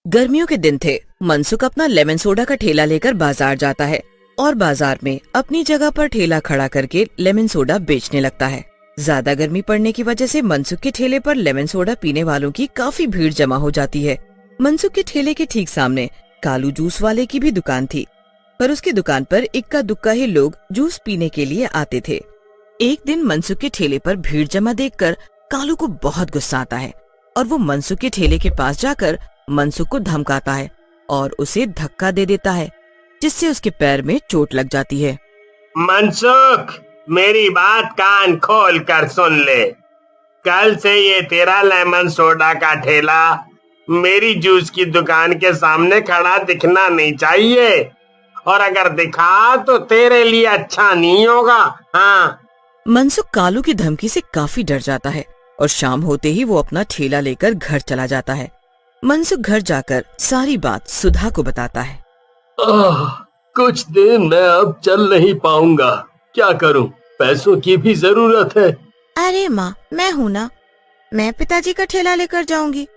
गर्मियों के दिन थे। मनसुख अपना लेमन सोडा का ठेला लेकर बाजार जाता है और बाजार में अपनी जगह पर ठेला खड़ा करके लेमन सोडा बेचने लगता है। ज्यादा गर्मी पड़ने की वजह से मनसुख के ठेले पर लेमन सोडा पीने वालों की काफी भीड़ जमा हो जाती है। मनसुख के ठेले के ठीक सामने कालू जूस वाले की भी दुकान थी, पर उसकी दुकान पर इक्का दुक्का ही लोग जूस पीने के लिए आते थे। एक दिन मनसुख के ठेले पर भीड़ जमा देखकर कालू को बहुत गुस्सा आता है और वो मनसुख के ठेले के पास जाकर मनसुख को धमकाता है और उसे धक्का दे देता है, जिससे उसके पैर में चोट लग जाती है। मनसुख, मेरी बात कान खोल कर सुन ले। कल से ये तेरा लेमन सोडा का ठेला मेरी जूस की दुकान के सामने खड़ा दिखना नहीं चाहिए, और अगर दिखा तो तेरे लिए अच्छा नहीं होगा। हाँ। मनसुख कालू की धमकी से काफी डर जाता है और शाम होते ही वो अपना ठेला लेकर घर चला जाता है। मनसुख घर जाकर सारी बात सुधा को बताता है। कुछ दिन मैं अब चल नहीं पाऊंगा, क्या करूं? पैसों की भी जरूरत है। अरे माँ, मैं हूँ ना, मैं पिताजी का ठेला लेकर जाऊंगी।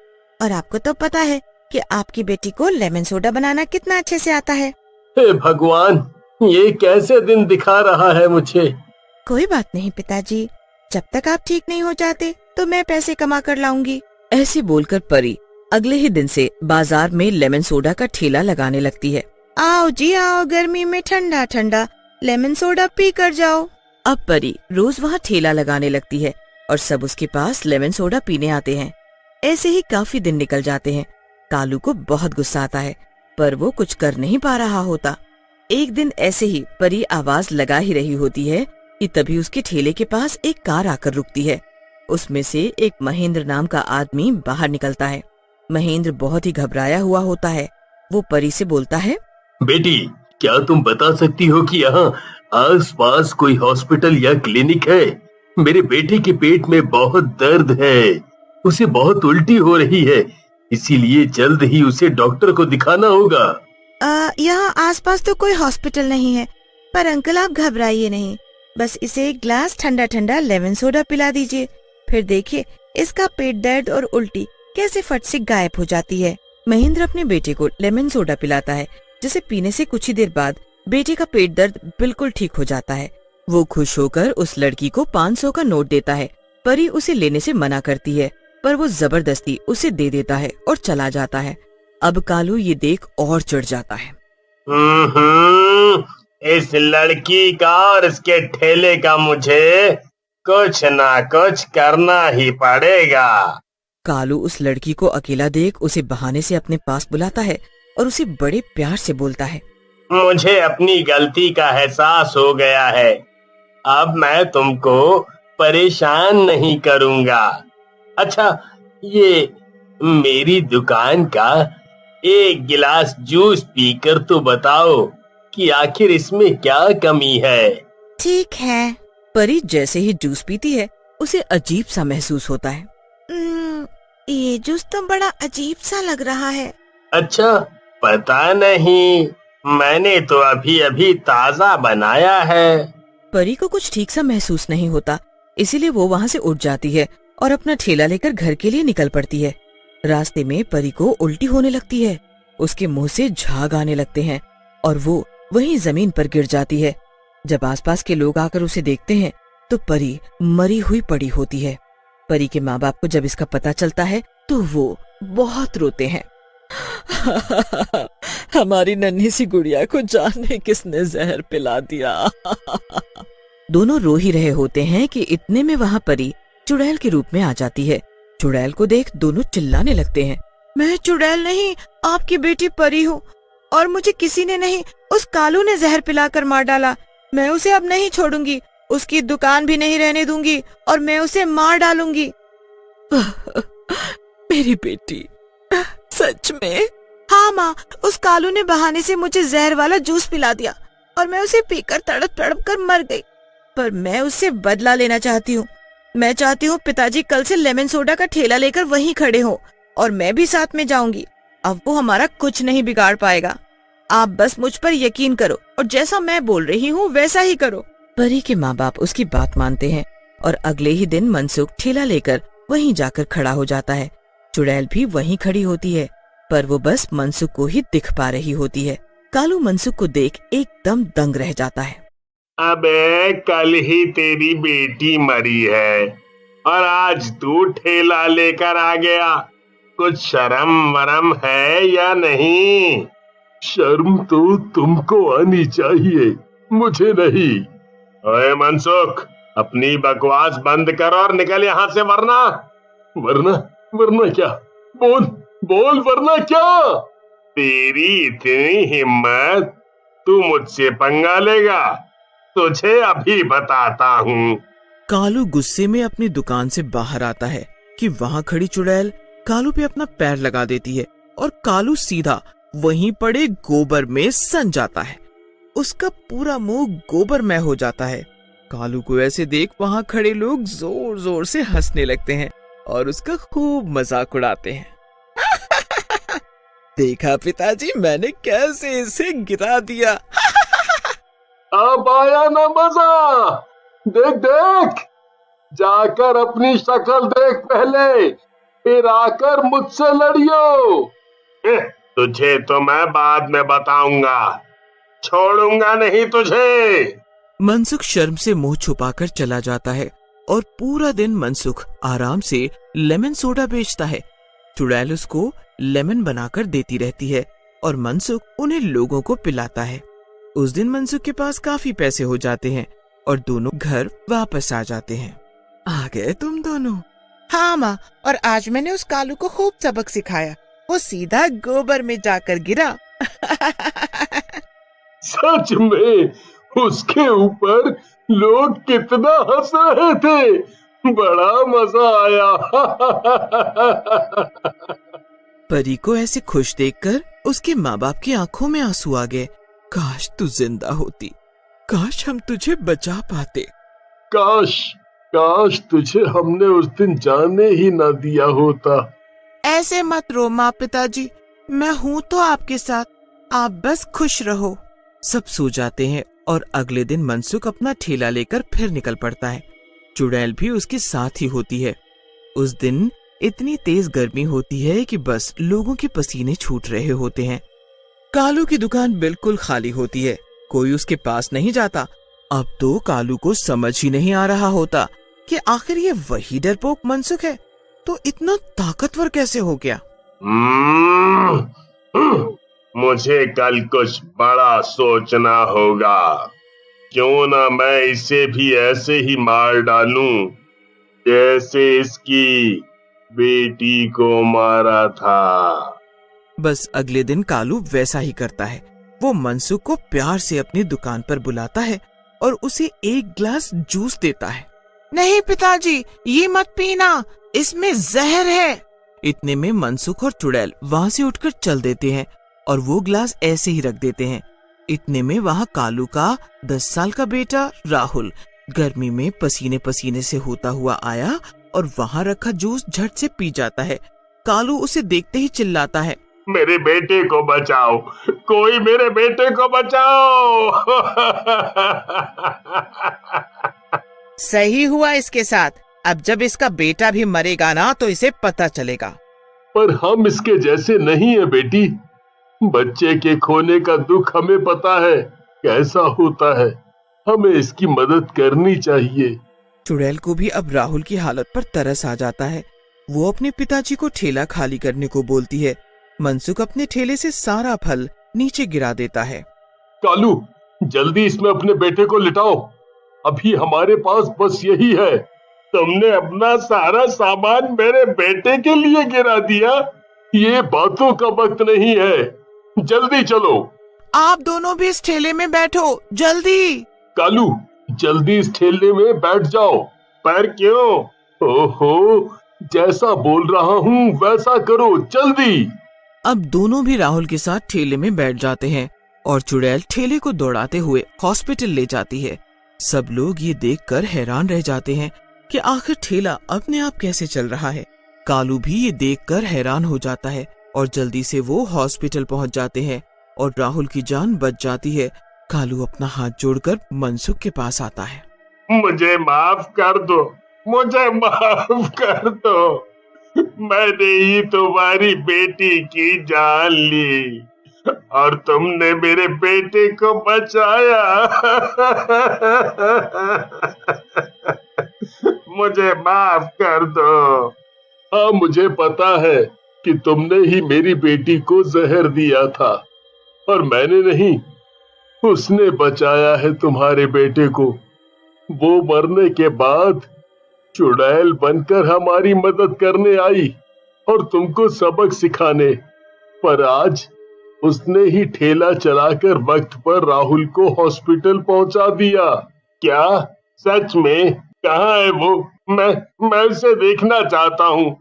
और आपको तो पता है कि आपकी बेटी को लेमन सोडा बनाना कितना अच्छे से आता है। हे भगवान, ये कैसे दिन दिखा रहा है मुझे। कोई बात नहीं पिताजी, जब तक आप ठीक नहीं हो जाते तो मैं पैसे कमा कर लाऊंगी। ऐसे बोलकर परी अगले ही दिन से बाजार में लेमन सोडा का ठेला लगाने लगती है। आओ जी आओ, गर्मी में ठंडा ठंडा लेमन सोडा पी कर जाओ। अब परी रोज वहाँ ठेला लगाने लगती है और सब उसके पास लेमन सोडा पीने आते हैं। ऐसे ही काफी दिन निकल जाते हैं। कालू को बहुत गुस्सा आता है, पर वो कुछ कर नहीं पा रहा होता। एक दिन ऐसे ही परी आवाज लगा ही रही होती है कि तभी उसके ठेले के पास एक कार आकर रुकती है। उसमें से एक महेंद्र नाम का आदमी बाहर निकलता है। महेंद्र बहुत ही घबराया हुआ होता है। वो परी से बोलता है, बेटी, क्या तुम बता सकती हो कि यहाँ आसपास कोई हॉस्पिटल या क्लिनिक है? मेरे बेटे के पेट में बहुत दर्द है, उसे बहुत उल्टी हो रही है, इसीलिए जल्द ही उसे डॉक्टर को दिखाना होगा। यहाँ आसपास तो कोई हॉस्पिटल नहीं है, पर अंकल आप घबराइए नहीं, बस इसे एक ग्लास ठंडा ठंडा लेमन सोडा पिला दीजिए, फिर देखिए इसका पेट दर्द और उल्टी कैसे फट से गायब हो जाती है। महेंद्र अपने बेटे को लेमन सोडा पिलाता है, जिसे पीने से कुछ ही देर बाद बेटे का पेट दर्द बिल्कुल ठीक हो जाता है। वो खुश होकर उस लड़की को 500 का नोट देता है। परी उसे लेने से मना करती है, पर वो जबरदस्ती उसे दे देता है और चला जाता है। अब कालू ये देख और चिढ़ जाता है। इस लड़की का और इसके ठेले का मुझे कुछ ना कुछ करना ही पड़ेगा। कालू उस लड़की को अकेला देख उसे बहाने से अपने पास बुलाता है और उसे बड़े प्यार से बोलता है, मुझे अपनी गलती का एहसास हो गया है, अब मैं तुमको परेशान नहीं करूँगा। अच्छा, ये मेरी दुकान का एक गिलास जूस पीकर तो बताओ कि आखिर इसमें क्या कमी है। ठीक है। परी जैसे ही जूस पीती है उसे अजीब सा महसूस होता है। ये जूस तो बड़ा अजीब सा लग रहा है। अच्छा, पता नहीं, मैंने तो अभी अभी ताज़ा बनाया है। परी को कुछ ठीक सा महसूस नहीं होता, इसीलिए वो वहाँ से उठ जाती है और अपना ठेला लेकर घर के लिए निकल पड़ती है। रास्ते में परी को उल्टी होने लगती है, उसके मुंह से झाग आने लगते हैं और वो वहीं जमीन पर गिर जाती है। जब आसपास के लोग आकर उसे देखते हैं तो परी मरी हुई पड़ी होती है। परी के माँ बाप को जब इसका पता चलता है तो वो बहुत रोते हैं। हमारी नन्ही सी गुड़िया को जाने किसने जहर पिला दिया। दोनों रो ही रहे होते हैं कि इतने में वहाँ परी चुड़ैल के रूप में आ जाती है। चुड़ैल को देख दोनों चिल्लाने लगते हैं, मैं चुड़ैल नहीं, आपकी बेटी परी हूँ, और मुझे किसी ने नहीं, उस कालू ने जहर पिलाकर मार डाला। मैं उसे अब नहीं छोड़ूंगी, उसकी दुकान भी नहीं रहने दूंगी और मैं उसे मार डालूंगी। मेरी बेटी, सच में? हाँ माँ, उस कालू ने बहाने से मुझे जहर वाला जूस पिला दिया और मैं उसे पीकर तड़प तड़प कर मर गई, पर मैं उससे बदला लेना चाहती हूँ। मैं चाहती हूँ पिताजी कल से लेमन सोडा का ठेला लेकर वहीं खड़े हों और मैं भी साथ में जाऊंगी। अब वो हमारा कुछ नहीं बिगाड़ पाएगा। आप बस मुझ पर यकीन करो और जैसा मैं बोल रही हूँ वैसा ही करो। परी के माँ बाप उसकी बात मानते हैं और अगले ही दिन मनसुख ठेला लेकर वहीं जाकर खड़ा हो जाता है। चुड़ैल भी वहीं खड़ी होती है। पर वो बस मनसुख को ही दिख पा रही होती है। कालू मनसुख को देख एकदम दंग रह जाता है। अबे कल ही तेरी बेटी मरी है और आज तू ठेला लेकर आ गया। कुछ शर्म वरम है या नहीं? शर्म तो तुमको आनी चाहिए, मुझे नहीं। ओए मनसुख, अपनी बकवास बंद कर और निकल यहाँ से, वरना वरना क्या? बोल बोल, वरना क्या? तेरी इतनी हिम्मत, तू मुझसे पंगा लेगा? तुझे अभी बताता हूँ। कालू गुस्से में अपनी दुकान से बाहर आता है कि वहाँ खड़ी चुड़ैल कालू पे अपना पैर लगा देती है और कालू सीधा वहीं पड़े गोबर में सन जाता है। उसका पूरा मुंह गोबरमय हो जाता है। कालू को ऐसे देख वहाँ खड़े लोग जोर जोर से हंसने लगते हैं और उसका खूब मजाक उड़ाते हैं। देखा पिताजी, मैंने कैसे इसे गिरा दिया। अब आया ना मजा? देख देख, जाकर अपनी शक्ल देख पहले, फिर आकर मुझसे लड़ियो। तुझे तो मैं बाद में बताऊंगा, छोड़ूंगा नहीं तुझे। मनसुख शर्म से मुंह छुपाकर चला जाता है और पूरा दिन मनसुख आराम से लेमन सोडा बेचता है। चुड़ैल उसको लेमन बनाकर देती रहती है और मनसुख उन्हें लोगों को पिलाता है। उस दिन मनसुख के पास काफी पैसे हो जाते हैं और दोनों घर वापस आ जाते हैं। आ गए तुम दोनों? हाँ माँ, और आज मैंने उस कालू को खूब सबक सिखाया। वो सीधा गोबर में जाकर गिरा। सच में उसके ऊपर लोग कितना हंस रहे थे, बड़ा मजा आया। परी को ऐसे खुश देखकर उसके माँ बाप की आंखों में आंसू आ गए। काश तू जिंदा होती, काश हम तुझे बचा पाते। काश तुझे हमने उस दिन जाने ही ना दिया होता। ऐसे मत रो माँ पिताजी, मैं हूँ तो आपके साथ, आप बस खुश रहो। सब सो जाते हैं और अगले दिन मनसुख अपना ठेला लेकर फिर निकल पड़ता है। चुड़ैल भी उसके साथ ही होती है। उस दिन इतनी तेज गर्मी होती है कि बस लोगों के पसीने छूट रहे होते हैं। कालू की दुकान बिल्कुल खाली होती है, कोई उसके पास नहीं जाता। अब तो कालू को समझ ही नहीं आ रहा होता कि आखिर ये वही डरपोक मनसुख है, तो इतना ताकतवर कैसे हो गया। मुझे कल कुछ बड़ा सोचना होगा। क्यों ना मैं इसे भी ऐसे ही मार डालूं जैसे इसकी बेटी को मारा था। बस अगले दिन कालू वैसा ही करता है। वो मनसुख को प्यार से अपनी दुकान पर बुलाता है और उसे एक गिलास जूस देता है। नहीं पिताजी, ये मत पीना, इसमें जहर है। इतने में मनसुख और चुड़ैल वहाँ से उठकर चल देते हैं और वो गिलास ऐसे ही रख देते हैं। इतने में वहाँ कालू का 10 साल का बेटा राहुल गर्मी में पसीने पसीने से होता हुआ आया और वहाँ रखा जूस झट से पी जाता है। कालू उसे देखते ही चिल्लाता है, मेरे बेटे को बचाओ, कोई मेरे बेटे को बचाओ। सही हुआ इसके साथ, अब जब इसका बेटा भी मरेगा ना तो इसे पता चलेगा। पर हम इसके जैसे नहीं है बेटी, बच्चे के खोने का दुख हमें पता है कैसा होता है, हमें इसकी मदद करनी चाहिए। चुड़ैल को भी अब राहुल की हालत पर तरस आ जाता है। वो अपने पिताजी को ठेला खाली करने को बोलती है। मनसुख अपने ठेले से सारा फल नीचे गिरा देता है। कालू, जल्दी इसमें अपने बेटे को लिटाओ, अभी हमारे पास बस यही है। तुमने अपना सारा सामान मेरे बेटे के लिए गिरा दिया, ये बातों का वक्त नहीं है, जल्दी चलो। आप दोनों भी इस ठेले में बैठो, जल्दी। कालू, जल्दी इस ठेले में बैठ जाओ। पर क्यों? ओहो, जैसा बोल रहा हूँ वैसा करो, जल्दी। अब दोनों भी राहुल के साथ ठेले में बैठ जाते हैं और चुड़ैल ठेले को दौड़ाते हुए हॉस्पिटल ले जाती है। सब लोग ये देखकर हैरान रह जाते हैं कि आखिर ठेला अपने आप कैसे चल रहा है। कालू भी ये देखकर हैरान हो जाता है और जल्दी से वो हॉस्पिटल पहुंच जाते हैं और राहुल की जान बच जाती है। कालू अपना हाथ जोड़कर मनसुख के पास आता है। मुझे माफ कर दो, मुझे माफ कर दो, मैंने ही तुम्हारी बेटी की जान ली और तुमने मेरे बेटे को बचाया। मुझे माफ कर दो। हाँ, मुझे पता है कि तुमने ही मेरी बेटी को जहर दिया था और मैंने नहीं, उसने बचाया है तुम्हारे बेटे को। वो मरने के बाद चुड़ैल बनकर हमारी मदद करने आई और तुमको सबक सिखाने, पर आज उसने ही ठेला चलाकर वक्त पर राहुल को हॉस्पिटल पहुंचा दिया। क्या सच में? कहाँ है वो? मैं उसे देखना चाहता हूँ,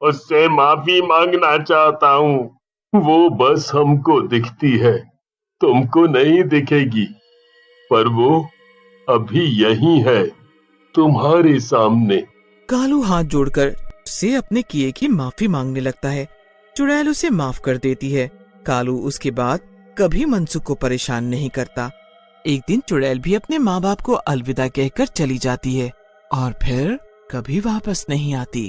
उससे माफी मांगना चाहता हूँ। वो बस हमको दिखती है, तुमको नहीं दिखेगी, पर वो अभी यही है, तुम्हारे सामने। कालू हाथ जोड़कर से अपने किए की माफी मांगने लगता है। चुड़ैल उसे माफ कर देती है। कालू उसके बाद कभी मनसुख को परेशान नहीं करता। एक दिन चुड़ैल भी अपने माँ बाप को अलविदा कहकर चली जाती है और फिर कभी वापस नहीं आती।